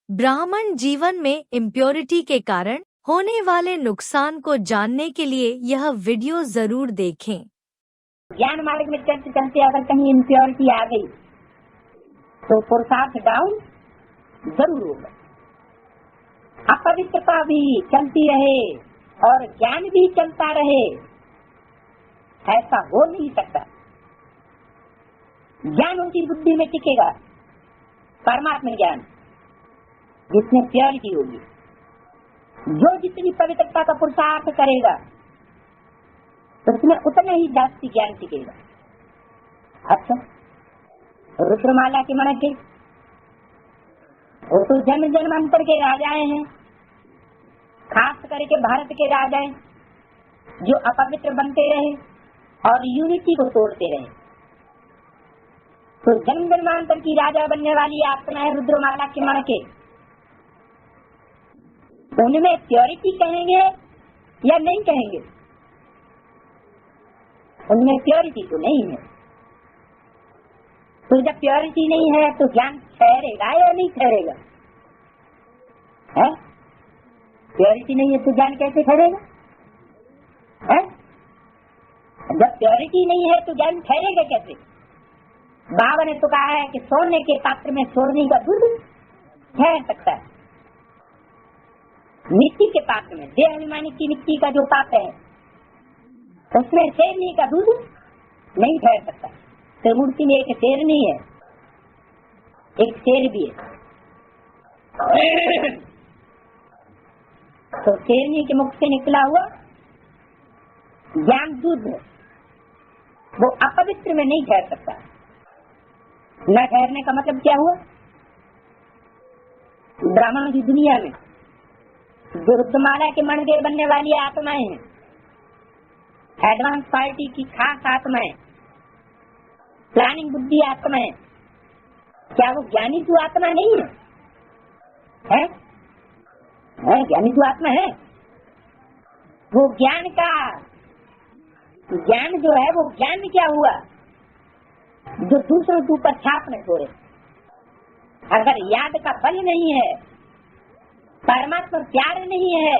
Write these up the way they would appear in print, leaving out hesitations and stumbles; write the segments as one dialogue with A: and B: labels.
A: ब्राह्मण जीवन में इम्प्योरिटी के कारण होने वाले नुकसान को जानने के लिए यह वीडियो जरूर देखें।
B: ज्ञान मार्ग में चलते चलते अगर कहीं इम्प्योरिटी आ गई तो पुरुषार्थ डाउन जरूर होगा। अपवित्रता भी चलती रहे और ज्ञान भी चलता रहे, ऐसा हो नहीं सकता। ज्ञान उनकी बुद्धि में टिकेगा, परमात्मा ज्ञान जिसमें प्योरिटी होगी। जो जितनी पवित्रता का पुरुषार्थ करेगा उसमें उतना ही जास्ती ज्ञान टिकेगा। अच्छा, रुद्रमाला के मणके वो तो जन्म जन्मांतर के राजाएं हैं, खास करके भारत के राजाएं जो अपवित्र बनते रहे और यूनिटी को तोड़ते रहे। तो जन्म जन्मांतर की राजा बनने वाली आत्मा है रुद्रमाला के मणके। उनमें प्योरिटी कहेंगे या नहीं कहेंगे? उनमें प्योरिटी तो नहीं है। तो जब प्योरिटी नहीं है तो ज्ञान ठहरेगा या नहीं ठहरेगा? है? प्योरिटी नहीं है तो ज्ञान कैसे ठहरेगा? है? जब प्योरिटी नहीं है तो ज्ञान ठहरेगा कैसे? बाबा ने तो कहा है कि सोने के पात्र में सोने का दूध ठहर सकता है, मिट्टी के पात्र में, देहाभिमानी की मिट्टी का जो पात्र है उसमें शेरनी का दूध नहीं ठहर सकता। तो मूर्ति में एक शेर नहीं है, एक शेर भी है। तो शेरनी के मुख से निकला हुआ ज्ञान दूध वो अपवित्र में नहीं ठहर सकता। न ठहरने का मतलब क्या हुआ? ब्राह्मण की दुनिया में जो रुद्रमाला के मणके बनने वाली आत्माएं हैं, एडवांस पार्टी की खास आत्माएं, प्लानिंग बुद्धि आत्माएं, क्या वो ज्ञानी जो आत्मा नहीं है? है? ज्ञानी जो आत्मा है वो ज्ञान का ज्ञान जो है वो ज्ञान में क्या हुआ जो दूसरों के ऊपर छाप नहीं छोड़े। अगर याद का बल नहीं है, परमात्मा प्यार नहीं है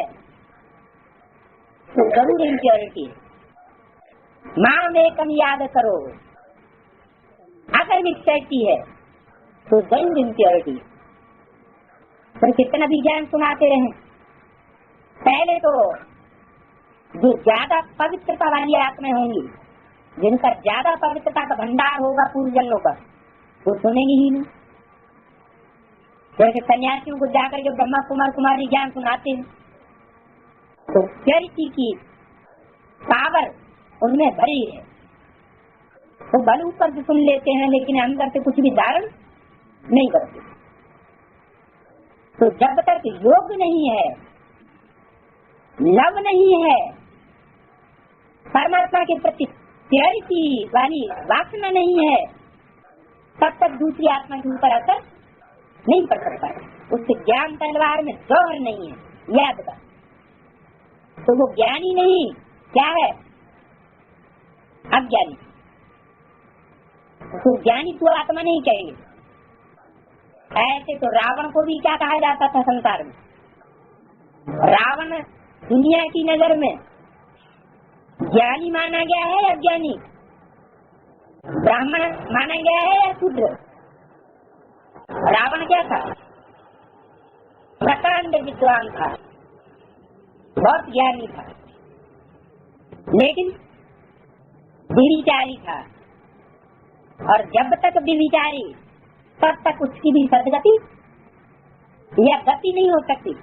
B: तो जरूर इम्प्योरिटी है। माँ में कम याद करो, अगर मिक्सटी है तो जरूर इम्प्योरिटी है। पर कितना भी ज्ञान सुनाते रहे, पहले तो जो ज्यादा पवित्रता वाली आत्माएं होंगी, जिनका ज्यादा पवित्रता का भंडार होगा पूर्व जन्मों का, वो सुनेंगी ही नहीं। जैसे सन्यासियों को जाकर के ब्रह्मा कुमार कुमारी ज्ञान सुनाते हैं तो प्योरिटी की पावर उनमें भरी है, तो भले ऊपर से सुन लेते हैं लेकिन अंदर से कुछ भी धारण नहीं करते। तो जब तक योग नहीं है, लव नहीं है, परमात्मा के प्रति प्योरिटी वाली वासना नहीं है, तब तक दूसरी आत्मा के ऊपर असर नहीं पड़ सकता है। उससे ज्ञान तलवार में जौहर नहीं है, याद का। तो वो ज्ञानी नहीं, क्या है? अज्ञानी। तो ज्ञानी तो आत्मा नहीं कहेंगे। ऐसे तो रावण को भी क्या कहा जाता था संसार में? रावण दुनिया की नजर में ज्ञानी माना गया है या अज्ञानी? ब्राह्मण माना गया है या शूद्र? रावण क्या था? प्रकांड विद्वान था, बहुत ज्ञानी था, लेकिन विचारी था। और जब तक विचारी तब तक उसकी भी सदगति या गति नहीं हो सकती।